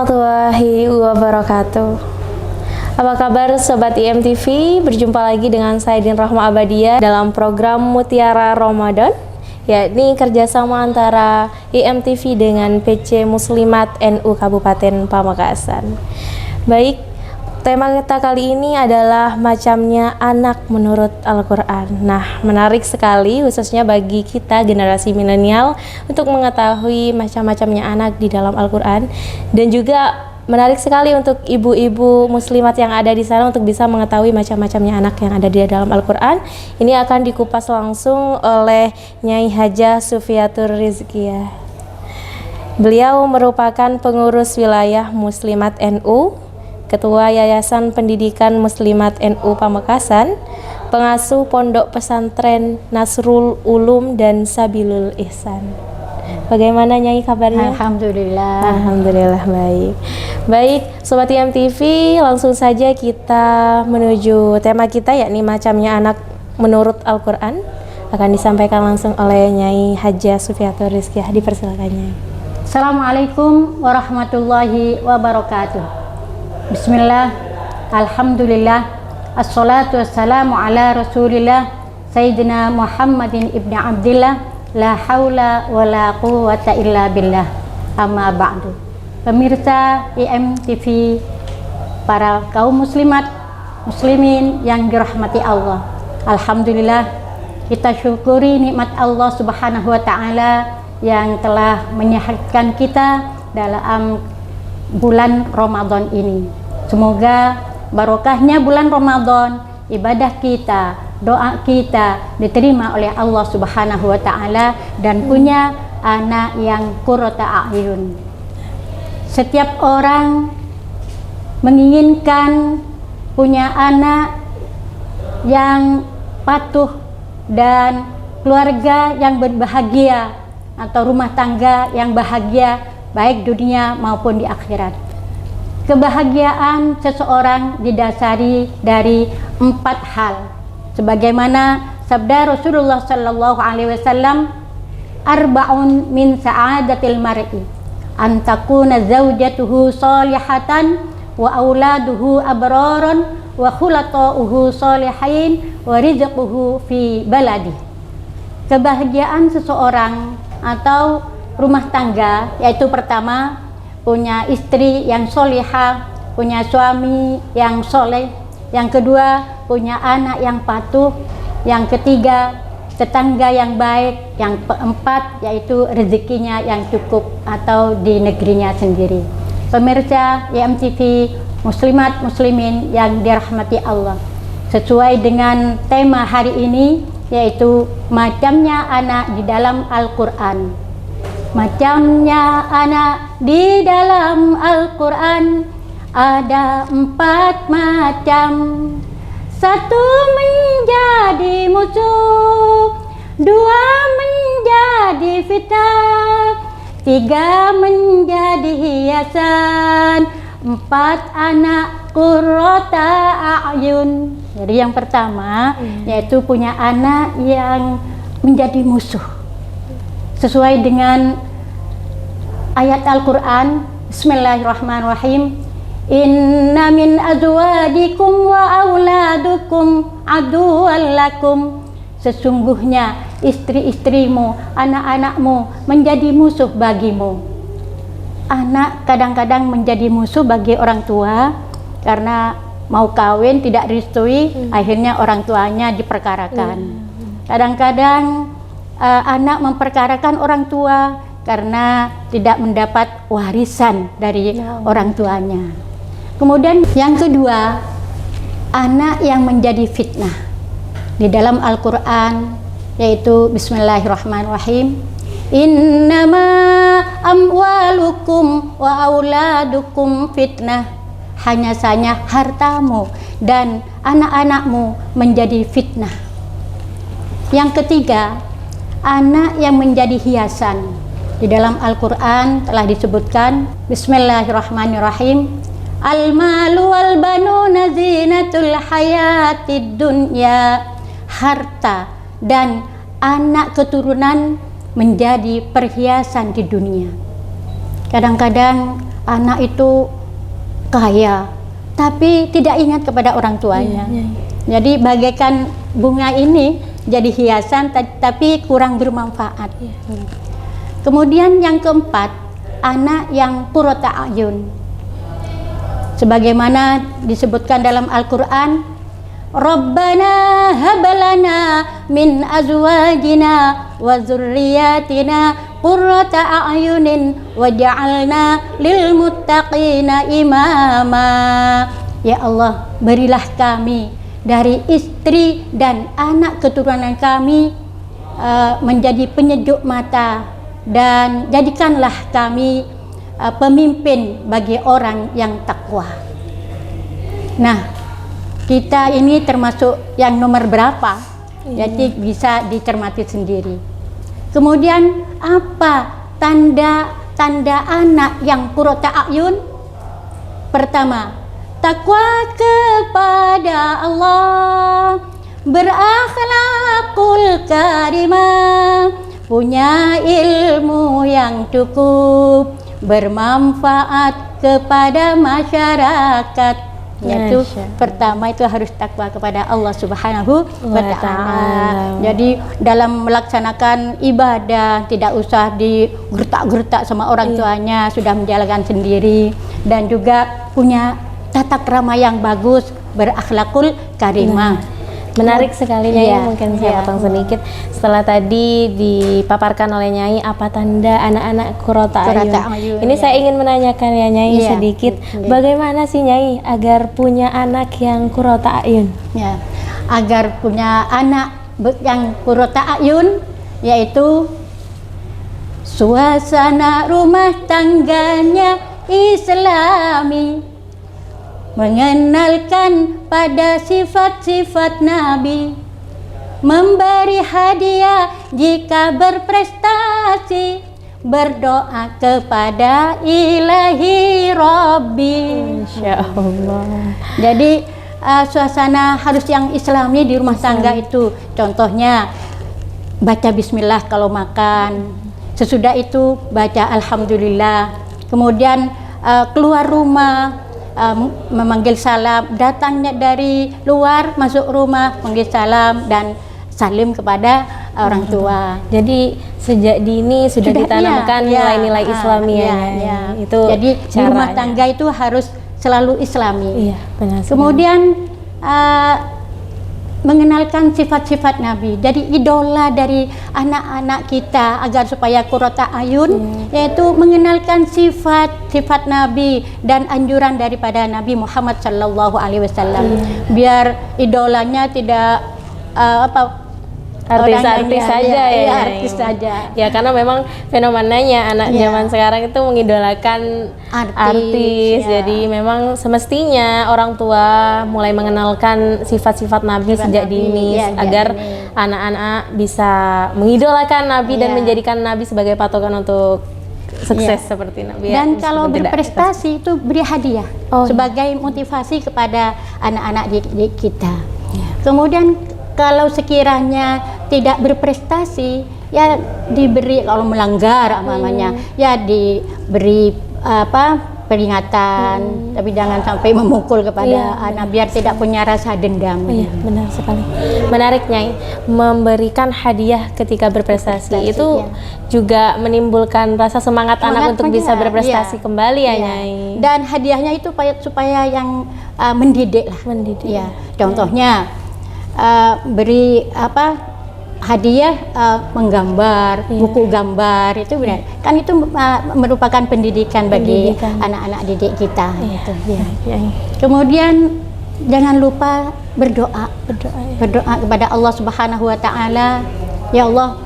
warahmatullahi wabarakatuh. Apa kabar Sobat IMTV? Berjumpa lagi dengan saya Din Rahma Abadia dalam program Mutiara Ramadan, yakni kerjasama antara IMTV dengan PC Muslimat NU Kabupaten Pamekasan. Baik, tema kita kali ini adalah macamnya anak menurut Al-Quran. Nah, menarik sekali khususnya bagi kita generasi milenial untuk mengetahui macam-macamnya anak di dalam Al-Quran, dan juga menarik sekali untuk ibu-ibu muslimat yang ada di sana untuk bisa mengetahui macam-macamnya anak yang ada di dalam Al-Quran. Ini akan dikupas langsung oleh Nyai Hajah Sufiatur Rizkiyah. Beliau merupakan pengurus wilayah Muslimat NU, Ketua Yayasan Pendidikan Muslimat NU Pamekasan, pengasuh Pondok Pesantren Nasrul Ulum dan Sabilul Ihsan. Bagaimana Nyai kabarnya? Alhamdulillah. Alhamdulillah baik. Baik, Sobat IMTV, langsung saja kita menuju tema kita, yakni macamnya anak menurut Al-Quran. Akan disampaikan langsung oleh Nyai Hajah Sufiatur Rizkiyah. Dipersilakan Nyai. Assalamualaikum warahmatullahi wabarakatuh. Bismillah, alhamdulillah, assalatu wassalamu ala rasulillah Sayyidina Muhammadin ibni Abdillah, la hawla wa la quwwata illa billah, amma ba'du. Pemirsa IMTV, para kaum muslimat, muslimin yang dirahmati Allah, alhamdulillah kita syukuri nikmat Allah subhanahu wa ta'ala yang telah menyehatkan kita dalam bulan Ramadan ini. Semoga barokahnya bulan Ramadan, ibadah kita, doa kita diterima oleh Allah Subhanahu wa taala dan punya anak yang qurrata a'yun. Setiap orang menginginkan punya anak yang patuh dan keluarga yang berbahagia atau rumah tangga yang bahagia, baik dunia maupun di akhirat. Kebahagiaan seseorang didasari dari 4 hal, sebagaimana sabda Rasulullah sallallahu alaihi wasallam, arba'un min sa'adatil mar'i an takuna zawjatuhu salihatan wa auladuhu abraran wa khulatuhu salihin wa rizquhu fi baladi. Kebahagiaan seseorang atau rumah tangga yaitu pertama, punya istri yang solihah, punya suami yang soleh, yang kedua punya anak yang patuh, yang ketiga tetangga yang baik, yang keempat yaitu rezekinya yang cukup atau di negerinya sendiri. Pemirsa IMTV, muslimat muslimin yang dirahmati Allah, sesuai dengan tema hari ini yaitu macamnya anak di dalam Al-Quran. Macamnya anak di dalam Al-Quran ada 4 macam. 1 menjadi musuh, 2 menjadi fitnah, 3 menjadi hiasan, 4 anak qurrata a'yun. Jadi yang pertama yaitu punya anak yang menjadi musuh, sesuai dengan ayat Al-Quran. Bismillahirrahmanirrahim. Inna min azwadikum wa auladukum aduwwan lakum. Sesungguhnya istri-istrimu, anak-anakmu menjadi musuh bagimu. Anak kadang-kadang menjadi musuh bagi orang tua karena mau kawin tidak direstui, akhirnya orang tuanya diperkarakan. Kadang-kadang anak memperkarakan orang tua karena tidak mendapat warisan dari orang tuanya. Kemudian yang kedua, anak yang menjadi fitnah di dalam Al-Quran, yaitu Bismillahirrahmanirrahim, innama amwalukum wa auladukum fitnah. Hanya saja hartamu dan anak-anakmu menjadi fitnah. Yang ketiga, anak yang menjadi hiasan. Di dalam Al-Quran telah disebutkan, Bismillahirrahmanirrahim, al-malu wal banuna zinatul hayatid dunya. Harta dan anak keturunan menjadi perhiasan di dunia. Kadang-kadang anak itu kaya tapi tidak ingat kepada orang tuanya. Jadi bagaikan bunga ini jadi hiasan tapi kurang bermanfaat. Kemudian yang keempat, anak yang qurrata a'yun. Sebagaimana disebutkan dalam Al-Qur'an, Rabbana habalana min azwajina wa dzurriyyatina qurrata a'yunin waj'alna lil muttaqina imama. Ya Allah, berilah kami dari istri dan anak keturunan kami menjadi penyejuk mata, dan jadikanlah kami pemimpin bagi orang yang takwa. Nah, kita ini termasuk yang nomor berapa? Jadi bisa dicermati sendiri. Kemudian apa tanda anak yang qurrata a'yun? Pertama, takwa kepada Allah, berakhlakul karimah, punya ilmu yang cukup, bermanfaat kepada masyarakat. Yaitu pertama itu harus takwa kepada Allah Subhanahu wa Ta'ala. Jadi dalam melaksanakan ibadah tidak usah digertak-gertak sama orang tuanya, sudah menjalankan sendiri, dan juga punya tata krama yang bagus, berakhlakul karimah. Menarik sekali Nyai, mungkin saya potong sedikit. Setelah tadi dipaparkan oleh Nyai apa tanda anak-anak qurrata a'yun. Ini saya ingin menanyakan ya Nyai sedikit, bagaimana sih Nyai agar punya anak yang qurrata a'yun? Ya, agar punya anak yang qurrata a'yun, yaitu suasana rumah tangganya Islami, mengenalkan pada sifat-sifat Nabi, memberi hadiah jika berprestasi, berdoa kepada ilahi Rabbi. Insya Allah. Jadi suasana harus yang Islami di rumah tangga itu. Contohnya baca bismillah kalau makan, sesudah itu baca alhamdulillah, kemudian keluar rumah memanggil salam, datangnya dari luar masuk rumah manggil salam dan salim kepada orang tua. Jadi sejak dini sudah ditanamkan nilai-nilai Islami ya. Itu jadi di rumah tangga itu harus selalu Islami. Iya, benar. Kemudian mengenalkan sifat-sifat Nabi. Jadi idola dari anak-anak kita agar supaya qurrata a'yun, yaitu mengenalkan sifat-sifat Nabi dan anjuran daripada Nabi Muhammad sallallahu alaihi wasallam. Biar idolanya tidak artis-artis saja artis saja. Ya, karena memang fenomenanya anak zaman sekarang itu mengidolakan artis. Jadi memang semestinya orang tua mulai mengenalkan sifat-sifat Nabi sejak dini agar anak-anak bisa mengidolakan Nabi dan menjadikan Nabi sebagai patokan untuk sukses seperti Nabi. Dan kalau berprestasi itu beri hadiah sebagai motivasi kepada anak-anak didik kita. Kemudian kalau sekiranya tidak berprestasi, ya diberi, kalau melanggar namanya, ya diberi peringatan, tapi jangan sampai memukul kepada anak biar tidak punya rasa dendam. Iya, benar sekali. Menarik Nyai, memberikan hadiah ketika berprestasi itu juga menimbulkan rasa semangat anak untuk bisa berprestasi kembali ya Nyai. Dan hadiahnya itu supaya yang mendidik lah. Ya, contohnya beri hadiah menggambar, buku gambar, itu benar. Kan itu merupakan pendidikan bagi anak-anak didik kita. Kemudian jangan lupa berdoa kepada Allah Subhanahu wa Ta'ala. Ya Allah,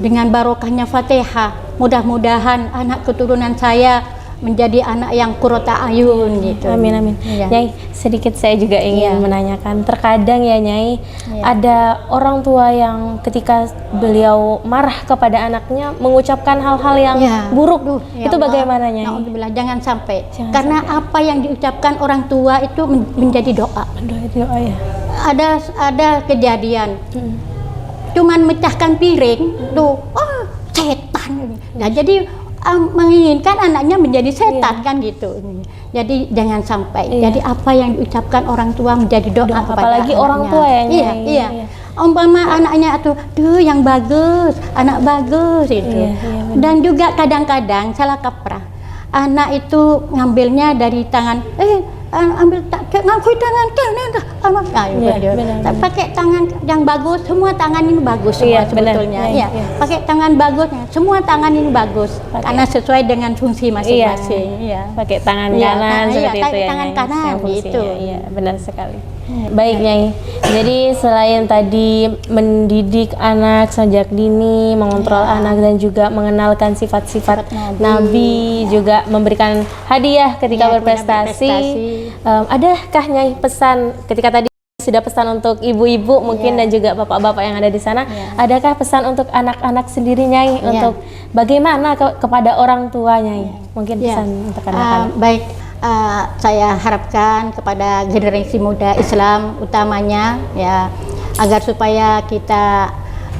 dengan barokahnya Fatihah, mudah-mudahan anak keturunan saya menjadi anak yang qurrata a'yun gitu. Amin amin. Nyai, sedikit saya juga ingin menanyakan. Terkadang ya Nyai, ada orang tua yang ketika beliau marah kepada anaknya mengucapkan hal-hal yang buruk. Itu bagaimana Nyai? Alhamdulillah, jangan sampai. Karena apa yang diucapkan orang tua itu menjadi doa. Doa ya. Ada kejadian. Cuman mecahkan piring tuh, setan. Nah, jadi menginginkan anaknya menjadi setan kan gitu. Jadi jangan sampai. Jadi apa yang diucapkan orang tua menjadi doa kepada apalagi anaknya. orang tua ya. Iya. Umpama anaknya tuh, yang bagus, anak bagus itu. Dan juga kadang-kadang salah kaprah. Anak itu ngambilnya dari tangan, ambil ngakui tangan pakai tangan yang bagus, semua tangan ini bagus semua sebetulnya. Pakai tangan bagusnya, semua tangan ini bagus karena sesuai dengan fungsi masing-masing. Pakai tangan kanan seperti itu ya. Tangan kanan gitu. Iya, benar sekali. Baik Nyai, jadi selain tadi mendidik anak sejak dini, mengontrol anak dan juga mengenalkan sifat-sifat Nabi, juga memberikan hadiah ketika berprestasi, adakah Nyai pesan ketika tadi sudah pesan untuk ibu-ibu mungkin dan juga bapak-bapak yang ada di sana, adakah pesan untuk anak-anak sendiri Nyai untuk bagaimana kepada orang tua Nyai? Mungkin pesan untuk anak-anak. Baik. Saya harapkan kepada generasi muda Islam utamanya ya, agar supaya kita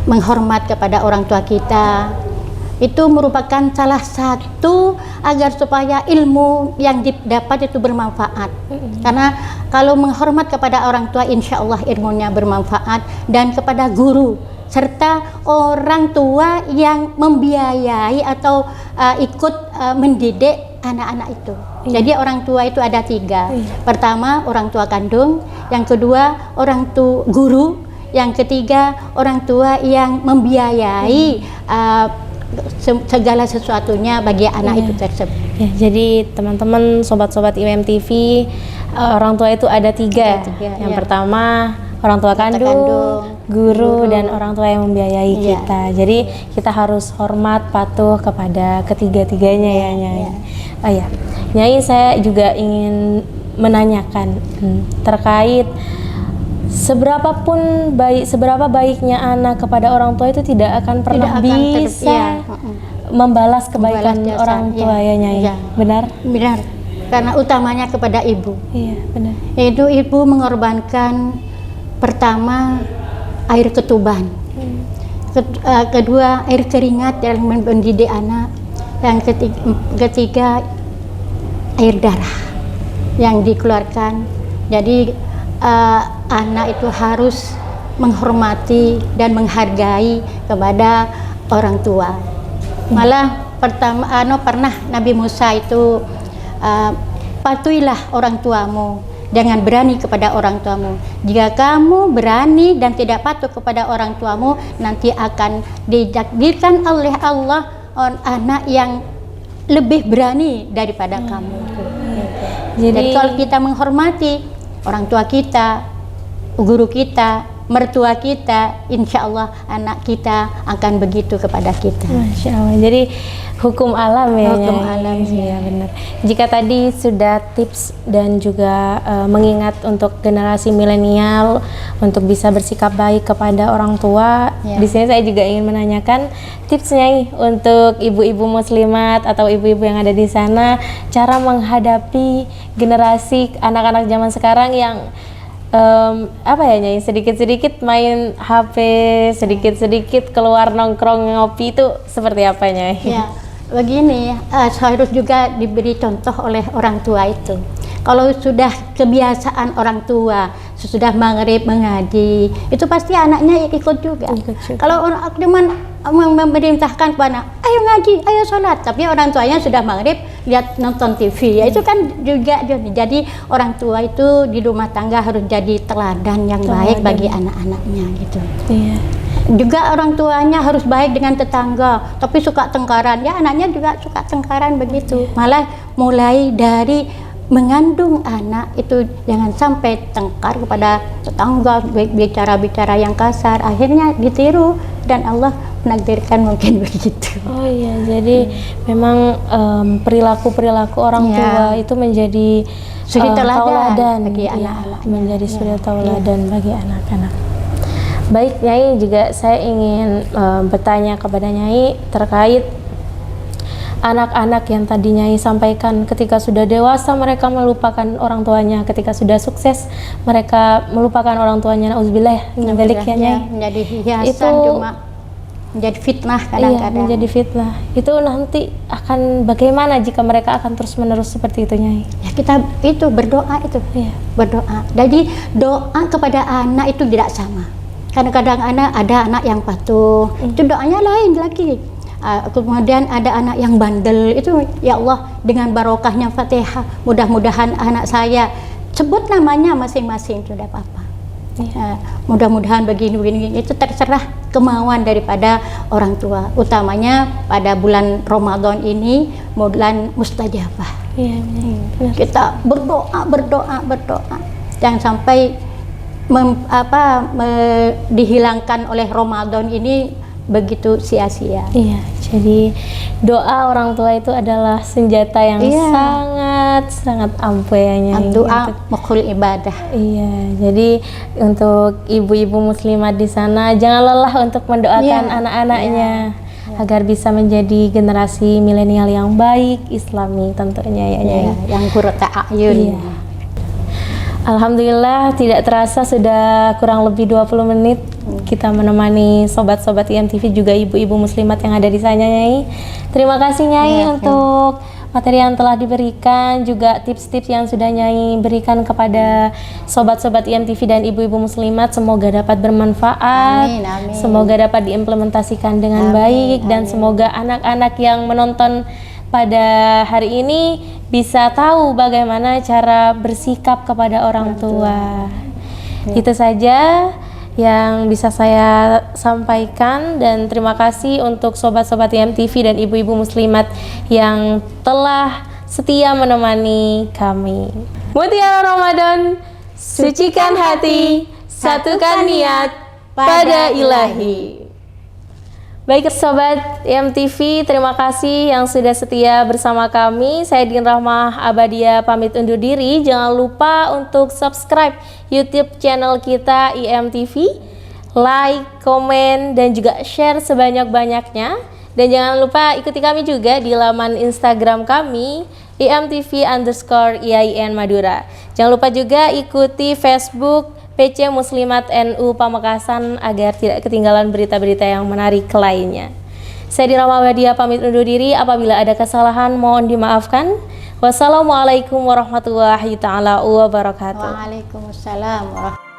menghormat kepada orang tua kita. Itu merupakan salah satu agar supaya ilmu yang didapat itu bermanfaat. Karena kalau menghormat kepada orang tua, insya Allah ilmunya bermanfaat, dan kepada guru serta orang tua yang membiayai atau ikut mendidik anak-anak itu. Jadi orang tua itu ada 3. Pertama orang tua kandung, yang kedua orang tua guru, yang ketiga orang tua yang membiayai segala sesuatunya bagi anak itu tersebut. Jadi teman-teman, sobat-sobat IWM TV, orang tua itu ada 3. Yang pertama orang tua kandung, guru, dan orang tua yang membiayai kita. Jadi kita harus hormat, patuh kepada ketiga-tiganya ya Nyai. Nyai, saya juga ingin menanyakan terkait seberapa baiknya anak kepada orang tua itu tidak akan pernah bisa membalas kebaikan orang tua ya Nyai. Benar? Benar. Karena utamanya kepada ibu. Iya, benar. Yaitu ibu mengorbankan pertama air ketuban, kedua air keringat dalam mendidik anak, yang ketiga air darah yang dikeluarkan. Jadi anak itu harus menghormati dan menghargai kepada orang tua. Malah pernah Nabi Musa itu patuhilah orang tuamu, jangan berani kepada orang tuamu. Jika kamu berani dan tidak patuh kepada orang tuamu, nanti akan ditakdirkan oleh Allah anak yang lebih berani daripada kamu. Jadi kalau kita menghormati orang tua kita, guru kita, mertua kita, insya Allah anak kita akan begitu kepada kita. Masya Allah. Jadi hukum alam ya. Hukum alam, ya benar. Jika tadi sudah tips dan juga mengingat untuk generasi milenial untuk bisa bersikap baik kepada orang tua, di sini saya juga ingin menanyakan tipsnya untuk ibu-ibu muslimat atau ibu-ibu yang ada di sana, cara menghadapi generasi anak-anak zaman sekarang yang Nyai, sedikit-sedikit main HP, sedikit-sedikit keluar nongkrong ngopi, itu seperti apa Nyai? Ya, begini, harus juga diberi contoh oleh orang tua itu. Kalau sudah kebiasaan orang tua sesudah maghrib mengaji, itu pasti anaknya ikut juga. Kalau orang cuman memerintahkan kepada ayo ngaji, ayo sholat, tapi orang tuanya sudah maghrib lihat nonton TV, ya itu kan juga. Jadi orang tua itu di rumah tangga harus jadi teladan yang baik bagi anak-anaknya gitu. Iya. Juga orang tuanya harus baik dengan tetangga, tapi suka tengkaran, ya anaknya juga suka tengkaran begitu. Malah mulai dari mengandung anak itu jangan sampai tengkar kepada tetangga, bicara-bicara yang kasar, akhirnya ditiru dan Allah menakdirkan mungkin begitu. Oh iya, jadi memang perilaku-perilaku orang tua itu menjadi suri tauladan bagi anak-anak, menjadi suri tauladan bagi anak-anak. Baik Nyai, juga saya ingin bertanya kepada Nyai terkait anak-anak yang tadi Nyai sampaikan, ketika sudah dewasa mereka melupakan orang tuanya, ketika sudah sukses mereka melupakan orang tuanya. Nauzubillah, menjadi hiasan itu cuma menjadi fitnah Iya, kadang-kadang. menjadi fitnah. Itu nanti akan bagaimana jika mereka akan terus-menerus seperti itu, Nyai? Ya kita itu berdoa itu. Iya. Berdoa. Jadi doa kepada anak itu tidak sama. Kadang-kadang ada anak yang patuh, itu doanya lain lagi. Kemudian ada anak yang bandel, itu ya Allah dengan barokahnya Fatihah, mudah-mudahan anak saya, sebut namanya masing-masing sudah apa-apa. Mudah-mudahan begini itu terserah kemauan daripada orang tua, utamanya pada bulan Ramadan ini bulan mustajabah. Iya, benar. Kita berdoa, jangan sampai dihilangkan oleh Ramadan ini begitu sia-sia. Iya, jadi doa orang tua itu adalah senjata yang sangat ampuh ya, Nyai. Doa mukhul ibadah. Iya, jadi untuk ibu-ibu muslimat di sana jangan lelah untuk mendoakan anak-anaknya agar bisa menjadi generasi milenial yang baik, Islami tentunya ya, Nyai. Yang qurrata a'yun. Iya. Alhamdulillah tidak terasa sudah kurang lebih 20 menit kita menemani sobat-sobat IMTV juga ibu-ibu muslimat yang ada di sana, Nyai. Terima kasih, Nyai, untuk materi yang telah diberikan, juga tips-tips yang sudah Nyai berikan kepada sobat-sobat IMTV dan ibu-ibu muslimat. Semoga dapat bermanfaat, Amin. semoga dapat diimplementasikan dengan baik, dan semoga anak-anak yang menonton pada hari ini bisa tahu bagaimana cara bersikap kepada orang tua. Itu saja yang bisa saya sampaikan, dan terima kasih untuk sobat-sobat IMTV dan ibu-ibu muslimat yang telah setia menemani kami. Mutiara Ramadan, sucikan hati, satukan niat pada Ilahi. Baik sobat IMTV, terima kasih yang sudah setia bersama kami. Saya Din Rahmah Abadia pamit undur diri. Jangan lupa untuk subscribe YouTube channel kita IMTV, like, komen, dan juga share sebanyak-banyaknya. Dan jangan lupa ikuti kami juga di laman Instagram kami IMTV_IAIN Madura. Jangan lupa juga ikuti Facebook PC Muslimat NU Pamekasan agar tidak ketinggalan berita-berita yang menarik lainnya. Saya Rahmah Abadia pamit undur diri. Apabila ada kesalahan mohon dimaafkan. Wassalamualaikum warahmatullahi taala wabarakatuh. Waalaikumsalam warahmatullahi wabarakatuh.